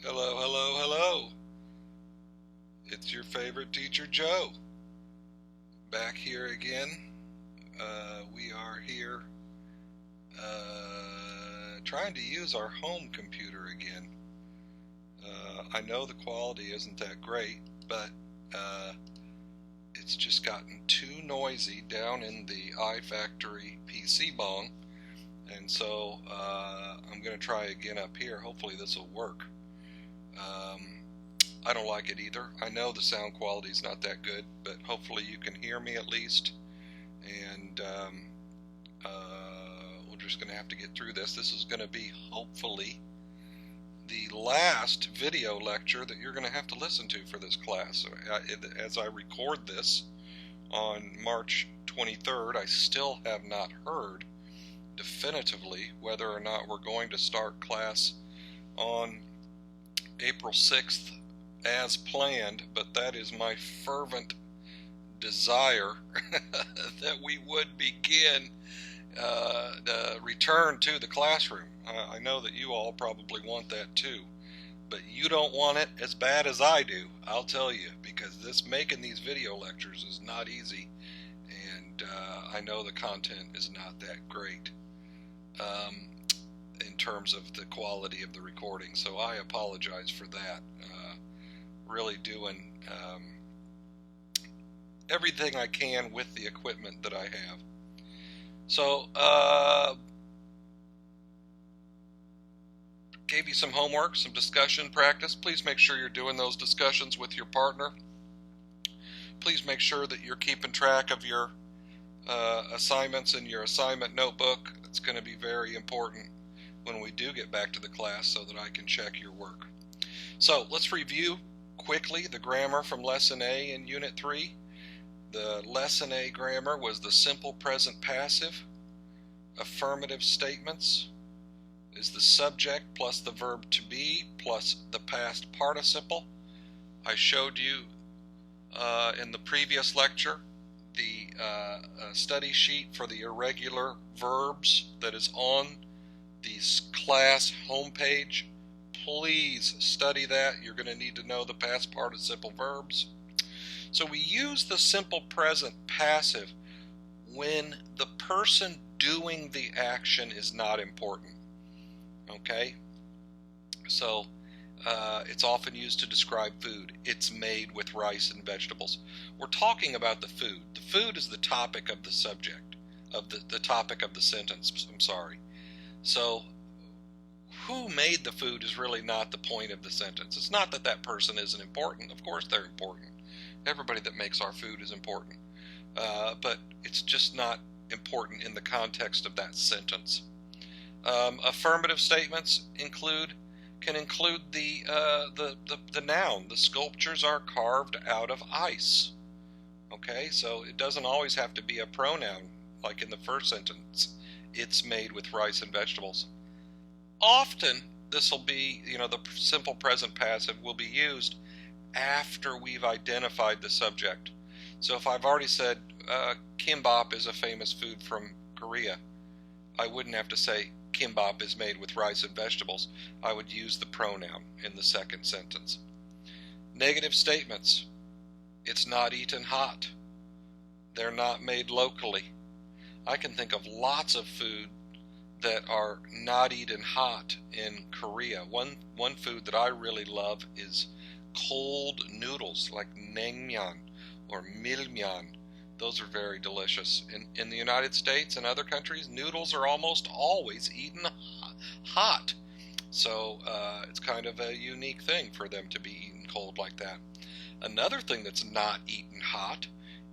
Hello, hello, hello. It's your favorite teacher, Joe. Back here again. We are here trying to use our home computer again. I know the quality isn't that great, but uh, it's just gotten too noisy down in the iFactory PC bong, and so I'm going to try again up here. Hopefully, this will work. Um, I don't like it either. I know the sound quality is not that good, but hopefully you can hear me at least. And we're just going to have to get through this. This is going to be hopefully the last video lecture that you're going to have to listen to for this class. As I record this on March 23rd, I still have not heard definitively whether or not we're going to start class on April 6th as planned, but that is my fervent desire that we would begin the return to the classroom. I know that you all probably want that too, but you don't want it as bad as I do, I'll tell you, because this making these video lectures is not easy, and I know the content is not that great in terms of the quality of the recording, so I apologize for that. Really doing everything I can with the equipment that I have. So, gave you some homework, some discussion practice. Please make sure you're doing those discussions with your partner. Please make sure that you're keeping track of your assignments in your assignment notebook. It's going to be very important when we do get back to the class so that I can check your work. So let's review quickly the grammar from Lesson A in Unit 3. The Lesson A grammar was the simple present passive. Affirmative statements is the subject plus the verb to be plus the past participle. I showed you in the previous lecture the study sheet for the irregular verbs that is on the class homepage. Please study that. You're going to need to know the past participle verbs. So we use the simple present passive when the person doing the action is not important. Okay? So it's often used to describe food. It's made with rice and vegetables. We're talking about the food. The food is the topic of the subject, of the topic of the sentence. I'm sorry. So who made the food is really not the point of the sentence. It's not that that person isn't important. Of course they're important. Everybody that makes our food is important. But it's just not important in the context of that sentence. Affirmative statements can include the noun. The sculptures are carved out of ice. Okay, so it doesn't always have to be a pronoun like in the first sentence. It's made with rice and vegetables. Often this will be, the simple present passive will be used after we've identified the subject. So if I've already said kimbap is a famous food from Korea, I wouldn't have to say kimbap is made with rice and vegetables. I would use the pronoun in the second sentence. Negative statements. It's not eaten hot. They're not made locally. I can think of lots of food that are not eaten hot in Korea. One food that I really love is cold noodles like naengmyeon or milmyeon. Those are very delicious. In the United States and other countries, noodles are almost always eaten hot. So it's kind of a unique thing for them to be eaten cold like that. Another thing that's not eaten hot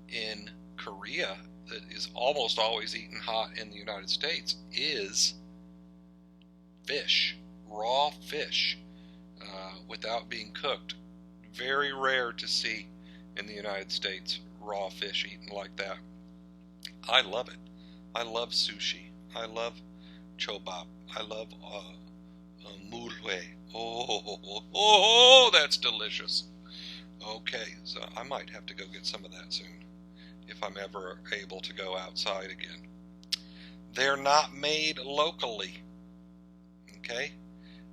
in Korea that is almost always eaten hot in the United States is fish, raw fish, without being cooked. Very rare to see in the United States raw fish eaten like that. I love it. I love sushi. I love chobap. I love mulhue. Oh, that's delicious. Okay, so I might have to go get some of that soon if I'm ever able to go outside again. They're not made locally. Okay?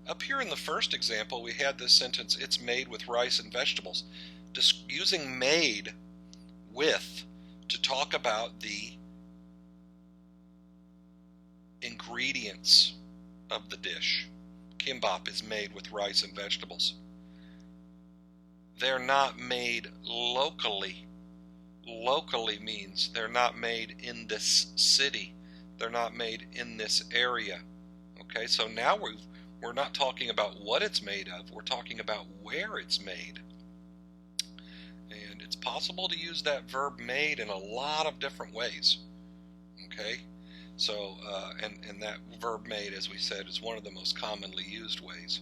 Up here in the first example, we had this sentence, it's made with rice and vegetables. Just using made with to talk about the ingredients of the dish. Kimbap is made with rice and vegetables. They're not made locally. Locally means they're not made in this city. They're not made in this area. Okay, so now we're not talking about what it's made of. We're talking about where it's made. And it's possible to use that verb made in a lot of different ways. Okay, so and that verb made, as we said, is one of the most commonly used ways.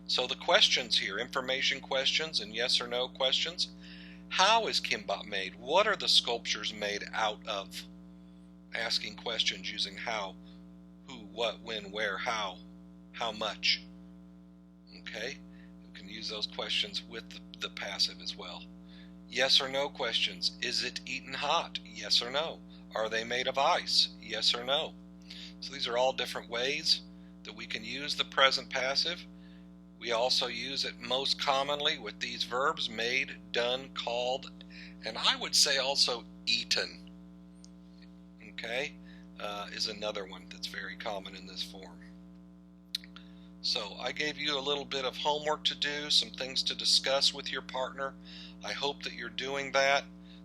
So the questions here, information questions and yes or no questions. How is kimbap made? What are the sculptures made out of? Asking questions using how, who, what, when, where, how much. Okay, you can use those questions with the passive as well. Yes or no questions. Is it eaten hot? Yes or no. Are they made of ice? Yes or no. So these are all different ways that we can use the present passive. We also use it most commonly with these verbs, made, done, called, and I would say also eaten. Okay, is another one that's very common in this form. So I gave you a little bit of homework to do, some things to discuss with your partner. I hope that you're doing that.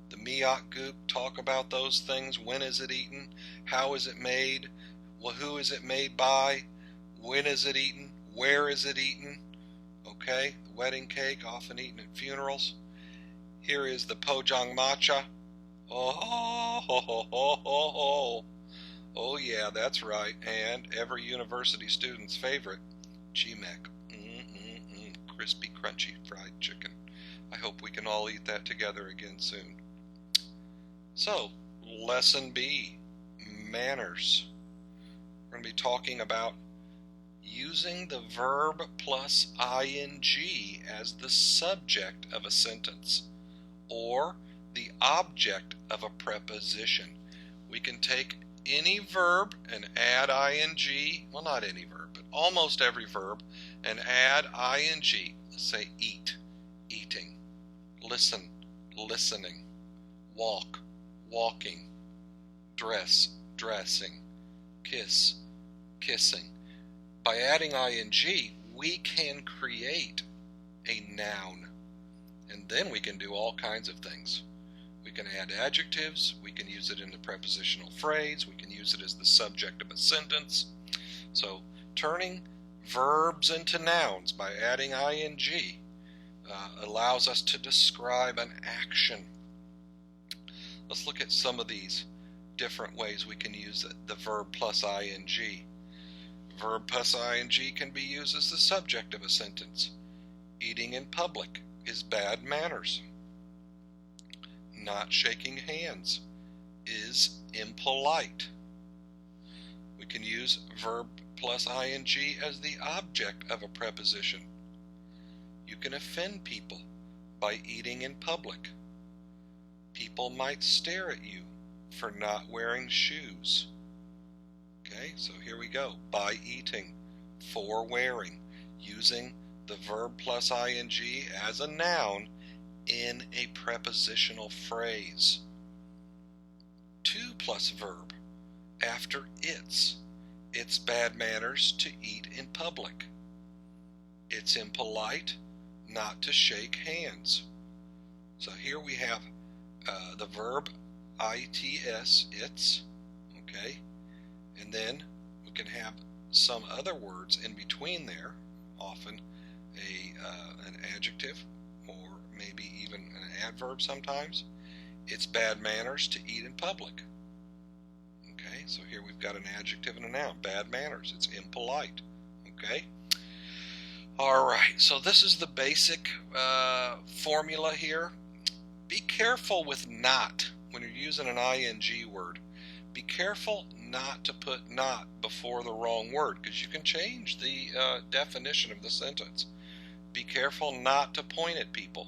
The Miyakguk talk about those things. When is it eaten? How is it made? Well, who is it made by? When is it eaten? Where is it eaten? Okay, the wedding cake, often eaten at funerals. Here is the Pojangmacha. Oh, ho, ho, ho, ho, ho. Oh yeah, that's right. And every university student's favorite, Chimek. Crispy, crunchy fried chicken. I hope we can all eat that together again soon. So, lesson B, manners. We're going to be talking about using the verb plus ing as the subject of a sentence or the object of a preposition. We can take any verb and add ing, well, not any verb, but almost every verb, and add ing. Let's say eat, eating, listen, listening, walk, walking, dress, dressing, kiss, kissing. By adding ing, we can create a noun, and then we can do all kinds of things. We can add adjectives, we can use it in the prepositional phrase, we can use it as the subject of a sentence. So turning verbs into nouns by adding ing allows us to describe an action. Let's look at some of these different ways we can use the verb plus ing. Verb plus ing can be used as the subject of a sentence. Eating in public is bad manners. Not shaking hands is impolite. We can use verb plus ing as the object of a preposition. You can offend people by eating in public. People might stare at you for not wearing shoes. Okay, so here we go. By eating, for wearing, using the verb plus ing as a noun in a prepositional phrase. To plus verb after it's bad manners to eat in public. It's impolite not to shake hands. So here we have the verb it's, okay, and then we can have some other words in between there, often an adjective or maybe even an adverb sometimes. It's bad manners to eat in public. Okay, so here we've got an adjective and a noun. Bad manners, it's impolite. Okay, all right, so this is the basic formula here. Be careful with not when you're using an ing word. Be careful not to put not before the wrong word, because you can change the definition of the sentence. Be careful not to point at people.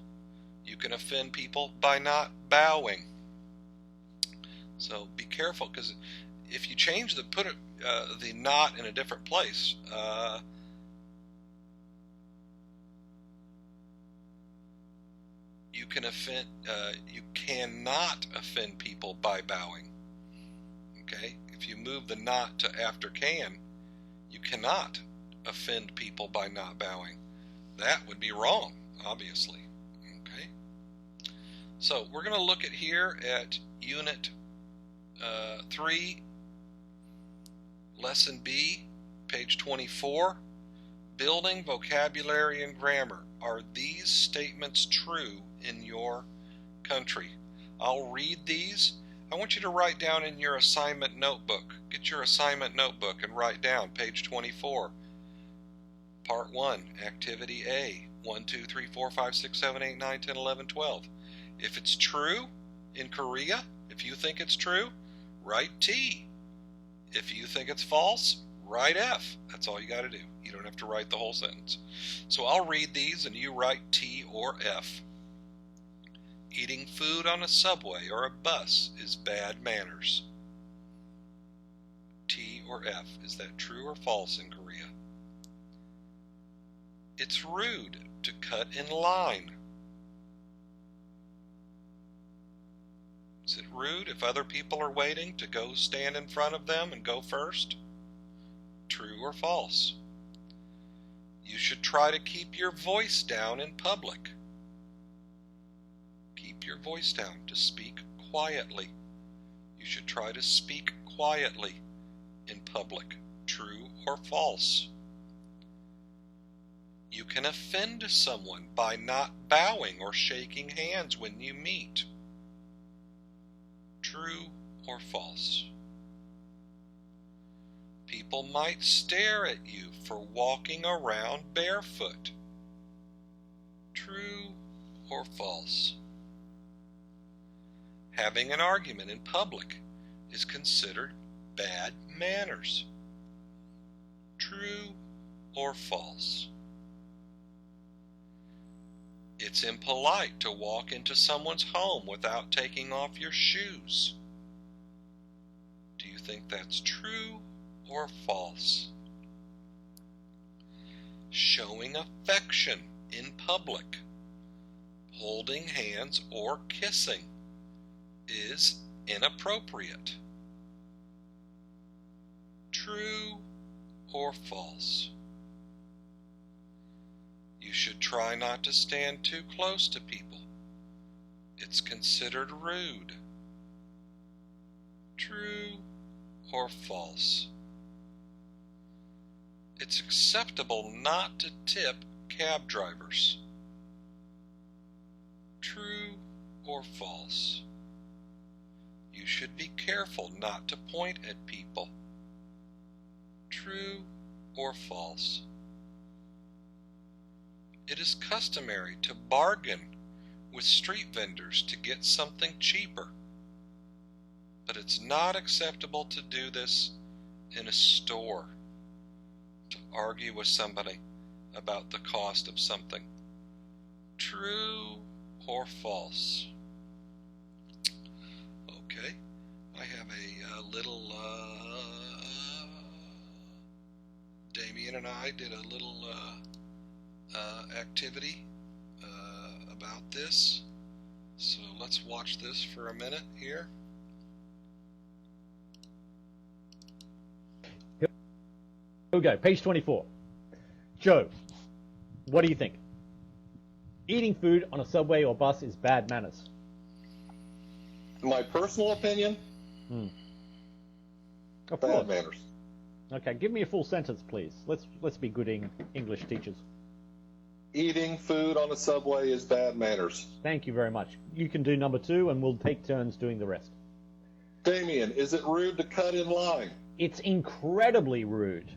You can offend people by not bowing. So be careful, because if you change put the not in a different place, you cannot offend people by bowing. Okay? If you move the not to after can, you cannot offend people by not bowing. That would be wrong, obviously. Okay? So we're going to look at here at Unit 3, Lesson B, page 24. Building vocabulary and grammar. Are these statements true in your country? I'll read these. I want you to write down in your assignment notebook. Get your assignment notebook and write down page 24. Part 1, Activity A, 1, 2, 3, 4, 5, 6, 7, 8, 9, 10, 11, 12. If it's true in Korea, if you think it's true, write T. If you think it's false, write F. That's all you got to do. You don't have to write the whole sentence. So I'll read these and you write T or F. Eating food on a subway or a bus is bad manners. T or F. Is that true or false in Korea? It's rude to cut in line. Is it rude if other people are waiting to go stand in front of them and go first? True or false? You should try to keep your voice down in public. Keep your voice down, to speak quietly. You should try to speak quietly in public. True or false? You can offend someone by not bowing or shaking hands when you meet. True or false? People might stare at you for walking around barefoot. True or false? Having an argument in public is considered bad manners. True or false? It's impolite to walk into someone's home without taking off your shoes. Do you think that's true or false? Showing affection in public, holding hands or kissing, is inappropriate. True or false? You should try not to stand too close to people. It's considered rude. True or false? It's acceptable not to tip cab drivers. True or false? You should be careful not to point at people. True or false? It is customary to bargain with street vendors to get something cheaper, but it's not acceptable to do this in a store, to argue with somebody about the cost of something. True or false? Okay, I have a little, Damien and I did a little activity about this. So let's watch this for a minute here. Here we go, page 24. Joe, what do you think? Eating food on a subway or bus is bad manners. My personal opinion, Of bad course. manners. Okay, give me a full sentence, please. Let's be good English teachers. Eating food on a subway is bad manners. Thank you very much. You can do number 2, and we'll take turns doing the rest. Damien, is it rude to cut in line? It's incredibly rude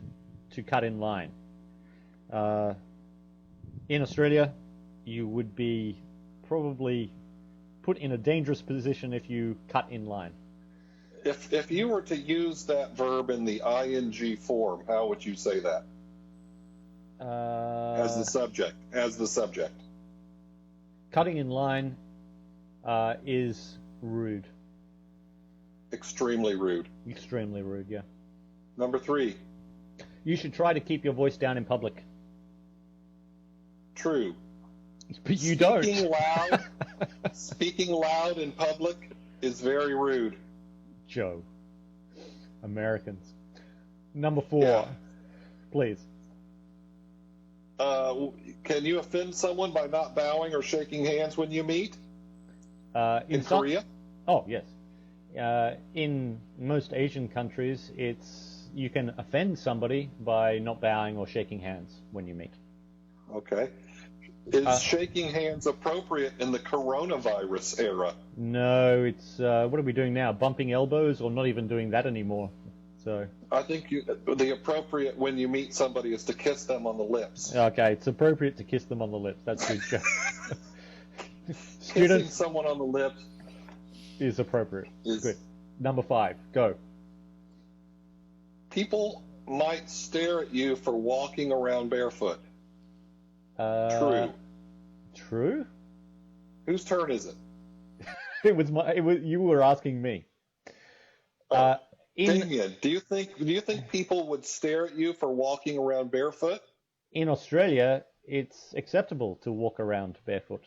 to cut in line. In Australia, you would be probably put in a dangerous position if you cut in line. If you were to use that verb in the ing form, how would you say that? As the subject. Cutting in line is rude. Extremely rude. Extremely rude, yeah. Number 3, You should try to keep your voice down in public. true. But you don't. Speaking loud in public is very rude. Joe. Americans. Number 4, Yeah. please. Can you offend someone by not bowing or shaking hands when you meet? In some- Korea? Oh, yes. In most Asian countries, you can offend somebody by not bowing or shaking hands when you meet. Okay. Is shaking hands appropriate in the coronavirus era? No, it's what are we doing now? Bumping elbows, or not even doing that anymore? So I think the appropriate when you meet somebody is to kiss them on the lips. okay, it's appropriate to kiss them on the lips. That's good. Kissing Students someone on the lips is appropriate. is Good. Number 5, go. People might stare at you for walking around barefoot. True. True. Whose turn is it? It was you were asking me. Damien, do you think people would stare at you for walking around barefoot? In Australia, it's acceptable to walk around barefoot.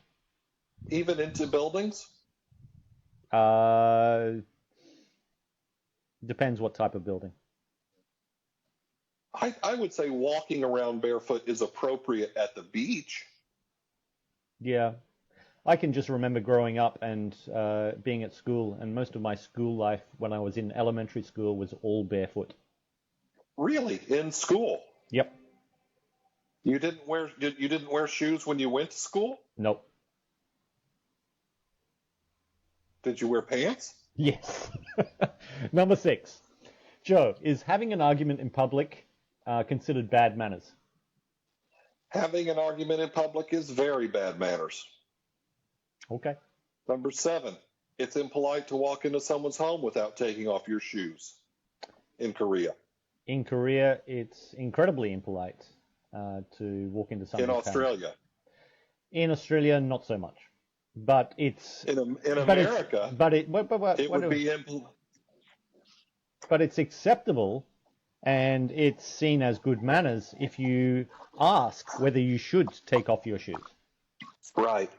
Even into buildings? Depends what type of building. I would say walking around barefoot is appropriate at the beach. Yeah. I can just remember growing up and being at school, and most of my school life when I was in elementary school was all barefoot. Really? In school? Yep. You didn't wear shoes when you went to school? Nope. Did you wear pants? Yes. Number 6. Joe, is having an argument in public considered bad manners? Having an argument in public is very bad manners. Okay. Number 7, it's impolite to walk into someone's home without taking off your shoes in Korea. In Korea, it's incredibly impolite to walk into someone's In house. Australia. In Australia, not so much. But it's In America, it would be impolite. But it's acceptable, and it's seen as good manners if you ask whether you should take off your shoes. Right.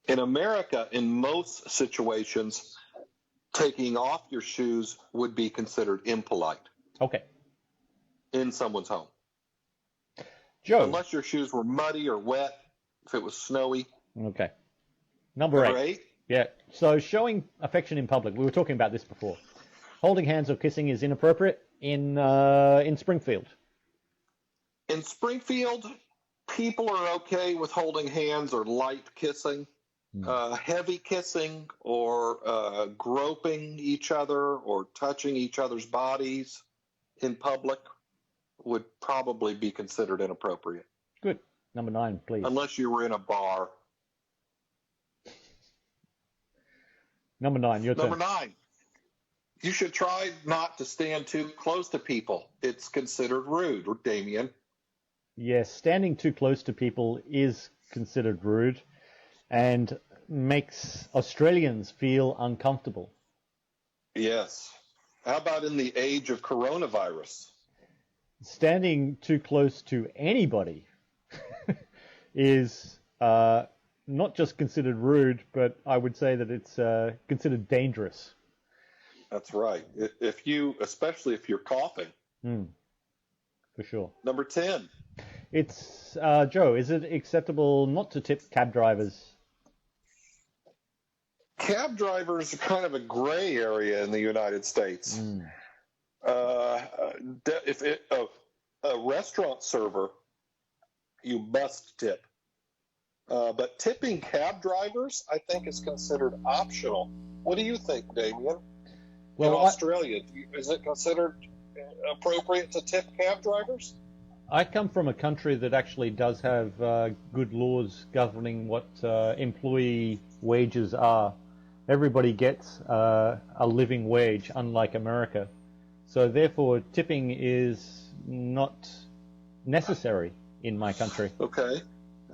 In America, in most situations, taking off your shoes would be considered impolite Okay. in someone's home. Joe. Unless your shoes were muddy or wet, if it was snowy. Okay. Number 8. 8. Yeah. So showing affection in public. We were talking about this before. Holding hands or kissing is inappropriate in Springfield. In Springfield, people are okay with holding hands or light kissing. Heavy kissing or groping each other or touching each other's bodies in public would probably be considered inappropriate. Good. Number 9, please. Unless you were in a bar. Number 9, your turn. Number 9. You should try not to stand too close to people. It's considered rude, Damien. Yes, standing too close to people is considered rude and makes Australians feel uncomfortable. Yes. How about in the age of coronavirus? Standing too close to anybody is not just considered rude, but I would say that it's considered dangerous. That's right. Especially if you're coughing. For sure. Number 10. It's Joe. Is it acceptable not to tip cab drivers? Cab drivers are kind of a gray area in the United States. If a restaurant server, you must tip. But tipping cab drivers, I think, is considered optional. What do you think, Damien? Well, in Australia, is it considered appropriate to tip cab drivers? I come from a country that actually does have good laws governing what employee wages are. Everybody gets a living wage, unlike America. So therefore, tipping is not necessary in my country. Okay.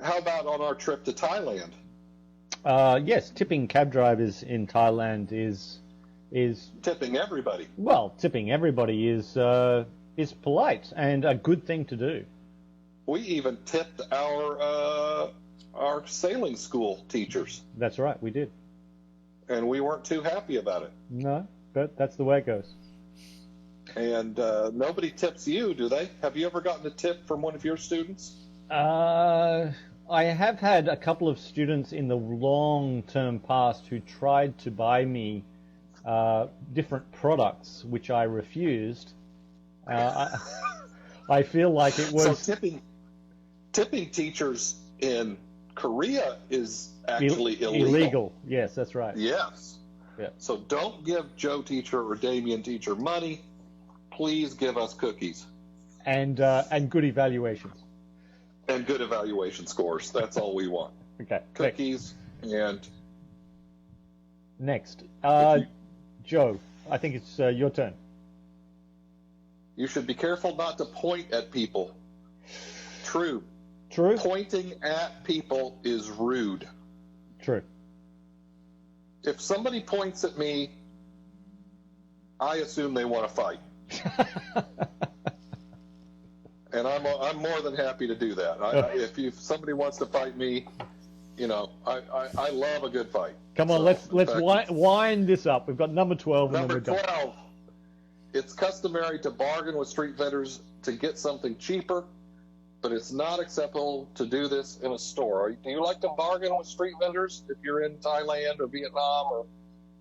How about on our trip to Thailand? Yes, tipping cab drivers in Thailand is tipping everybody. Well, tipping everybody is polite and a good thing to do. We even tipped our our sailing school teachers, That's right, we did. and we weren't too happy about it. No, but that's the way it goes. And nobody tips you, do they? Have you ever gotten a tip from one of your students? I have had a couple of students in the long-term past who tried to buy me different products, which I refused. I feel like it was So tipping teachers in Korea is actually illegal. Yes, that's right. Yes. Yeah. So don't give Joe teacher or Damien teacher money. Please give us cookies And good evaluations. and good evaluation scores. That's all we want. Okay. Cookies and Next, Joe, I think it's your turn. you should be careful not to point at people. True. True. Pointing at people is rude. True. If somebody points at me, I assume they want to fight. And I'm more than happy to do that. If somebody wants to fight me, I love a good fight. Come on, So, let's wind this up. We've got number 12 and then Number we're done. 12, it's customary to bargain with street vendors to get something cheaper, but it's not acceptable to do this in a store. Do you like to bargain with street vendors if you're in Thailand or Vietnam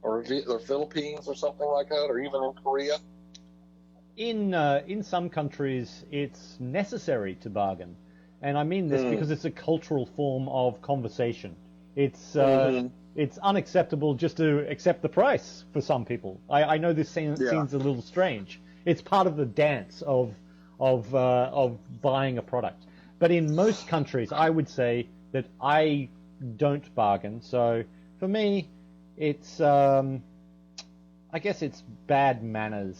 or Philippines or something like that, or even in Korea? In some countries, it's necessary to bargain, and I mean this because it's a cultural form of conversation. It's it's unacceptable just to accept the price for some people. I know this seems a little strange. It's part of the dance of buying a product. But in most countries, I would say that I don't bargain. So for me, it's I guess it's bad manners.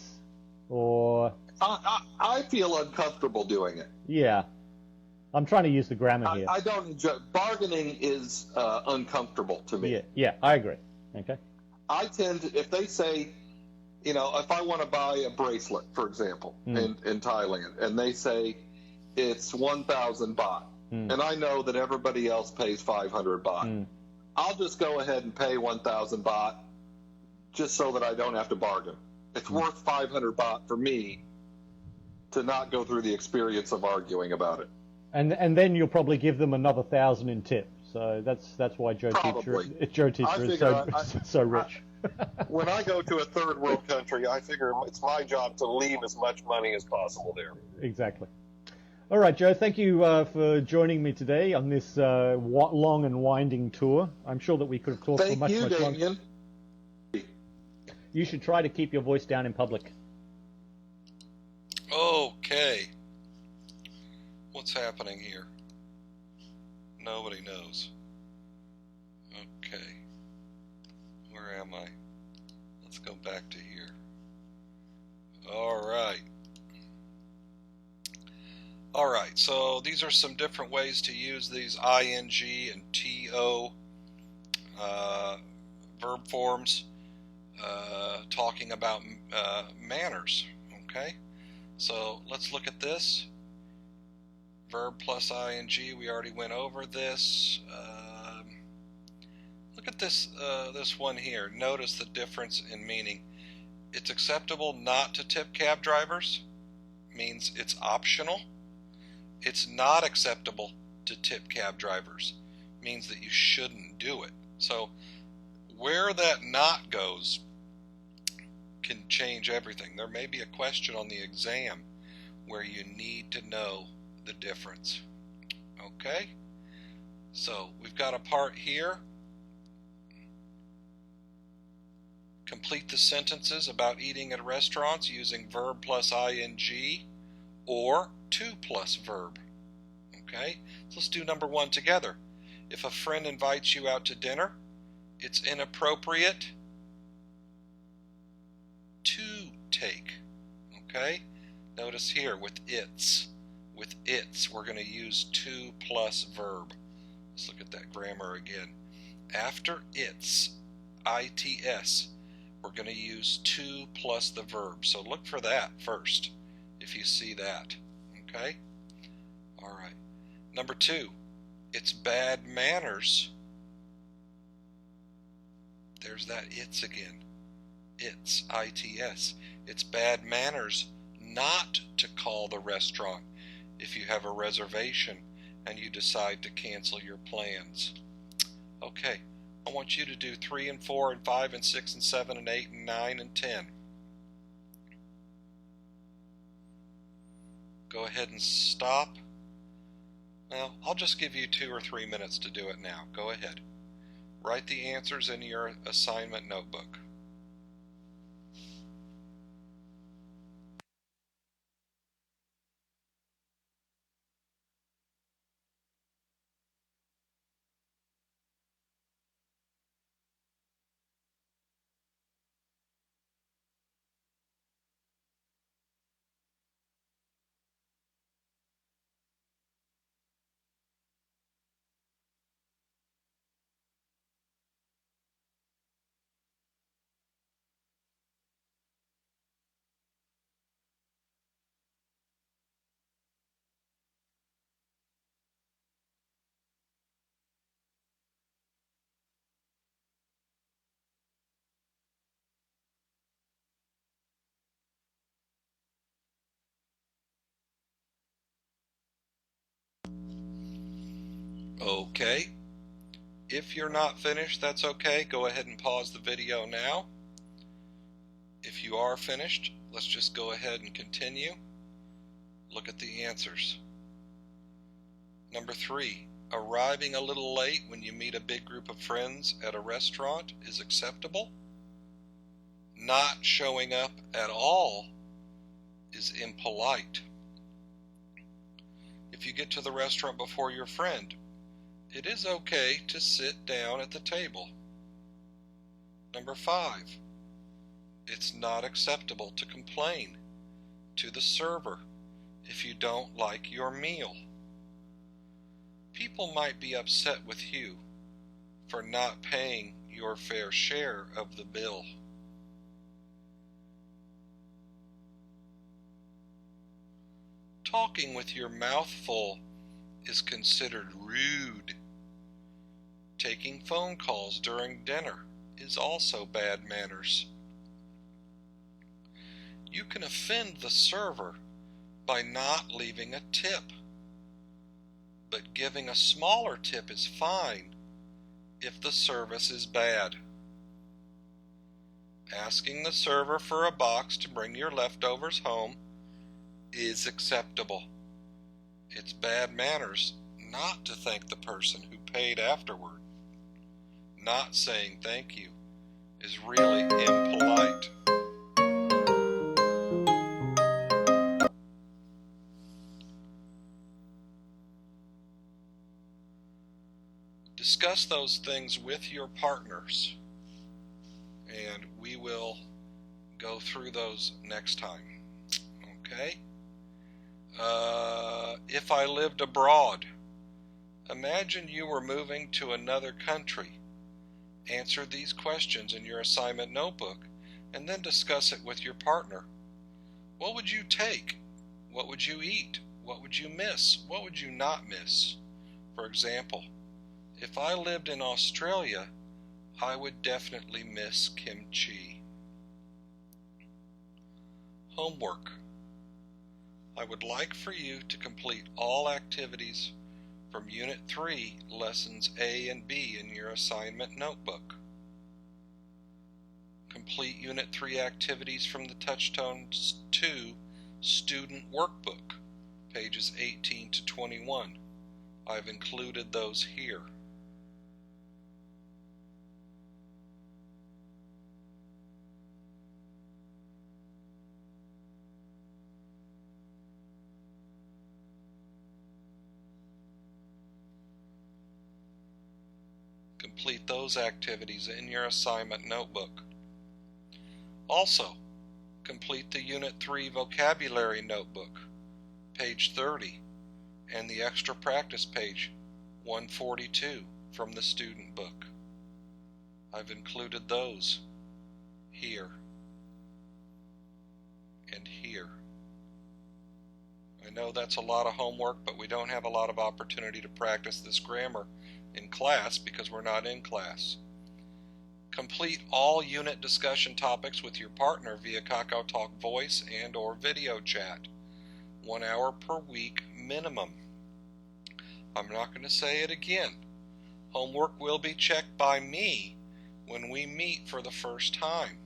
Or I feel uncomfortable doing it. Yeah, I'm trying to use the grammar here. I don't enjoy bargaining. Is uncomfortable to me. Yeah, I agree. Okay. I tend to, if they say, if I want to buy a bracelet, for example, in Thailand, and they say it's 1,000 baht, and I know that everybody else pays 500 baht, I'll just go ahead and pay 1,000 baht just so that I don't have to bargain. It's worth 500 baht for me to not go through the experience of arguing about it. And then you'll probably give them another 1,000 in tip. So that's why Joe Teacher is so rich. When I go to a third world country, I figure it's my job to leave as much money as possible there. Exactly. All right, Joe, thank you for joining me today on this long and winding tour. I'm sure that we could have talked for much longer. Damien. You should try to keep your voice down in public. Okay. What's happening here? Nobody knows. Okay. Where am I? Let's go back to here. Alright. Alright, so these are some different ways to use these ing and to verb forms. Talking about manners. Okay, so let's look at this. Verb plus ing, we already went over this. Look at this this one here. Notice the difference in meaning. It's acceptable not to tip cab drivers, means it's optional. It's not acceptable to tip cab drivers, means that you shouldn't do it. So where that not goes can change everything. There may be a question on the exam where you need to know the difference. Okay? So we've got a part here. Complete the sentences about eating at restaurants using verb plus ing or to plus verb. Okay? So let's do number 1 together. If a friend invites you out to dinner, it's inappropriate to take. Okay? Notice here with its. With its, we're going to use to plus verb. Let's look at that grammar again. After its, its, we're going to use to plus the verb. So look for that first, if you see that. Okay? All right. Number 2. It's bad manners. There's that it's again. It's, I-T-S. It's bad manners not to call the restaurant if you have a reservation and you decide to cancel your plans. Okay, I want you to do 3 and 4 and 5 and 6 and 7 and 8 and 9 and 10. Go ahead and stop. Well, I'll just give you 2 or 3 minutes to do it now. Go ahead. Write the answers in your assignment notebook. Okay. If you're not finished, that's okay. Go ahead and pause the video now. If you are finished, let's just go ahead and continue. Look at the answers. Number 3, arriving a little late when you meet a big group of friends at a restaurant is acceptable. Not showing up at all is impolite. If you get to the restaurant before your friend, it is okay to sit down at the table. Number 5, it's not acceptable to complain to the server if you don't like your meal. People might be upset with you for not paying your fair share of the bill. Talking with your mouth full is considered rude. Taking phone calls during dinner is also bad manners. You can offend the server by not leaving a tip, but giving a smaller tip is fine if the service is bad. Asking the server for a box to bring your leftovers home is acceptable. It's bad manners not to thank the person who paid afterward. Not saying thank you is really impolite. Discuss those things with your partners, and we will go through those next time. Okay? If I lived abroad, imagine you were moving to another country. Answer these questions in your assignment notebook and then discuss it with your partner. What would you take? What would you eat? What would you miss? What would you not miss? For example, if I lived in Australia, I would definitely miss kimchi. Homework. I would like for you to complete all activities from Unit 3, Lessons A and B in your assignment notebook. Complete Unit 3 activities from the Touchstones 2 Student Workbook, pages 18 to 21. I've included those here. Complete those activities in your assignment notebook. Also, complete the Unit 3 Vocabulary Notebook, page 30, and the extra practice page 142 from the student book. I've included those here and here. I know that's a lot of homework, but we don't have a lot of opportunity to practice this grammar in class because we're not in class. Complete all unit discussion topics with your partner via KakaoTalk voice and or video chat. 1 hour per week minimum. I'm not going to say it again. Homework will be checked by me when we meet for the first time.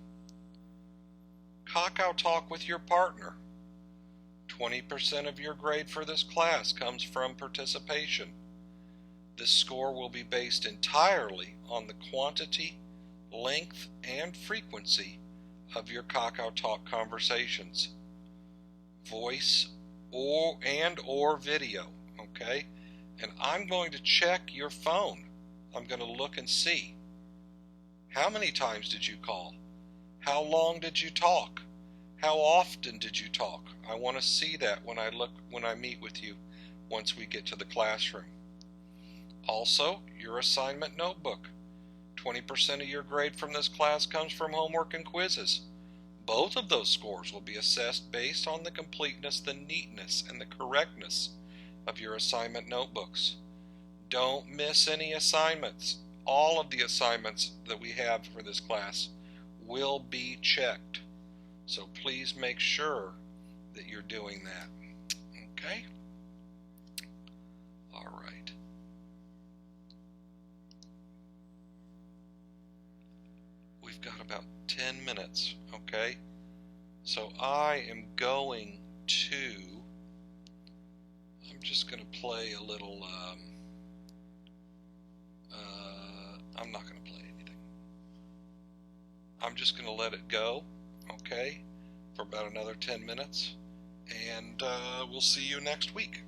KakaoTalk with your partner. 20% of your grade for this class comes from participation. This score will be based entirely on the quantity, length, and frequency of your KakaoTalk conversations. Voice or video, okay? And I'm going to check your phone. I'm going to look and see. How many times did you call? How long did you talk? How often did you talk? I want to see that when I meet with you once we get to the classroom. Also, your assignment notebook. 20% of your grade from this class comes from homework and quizzes. Both of those scores will be assessed based on the completeness, the neatness, and the correctness of your assignment notebooks. Don't miss any assignments. All of the assignments that we have for this class will be checked. So please make sure that you're doing that. Okay? All right. We've got about 10 minutes, okay? So I am going to, I'm just going to play a little, I'm not going to play anything. I'm just going to let it go, okay, for about another 10 minutes, and we'll see you next week.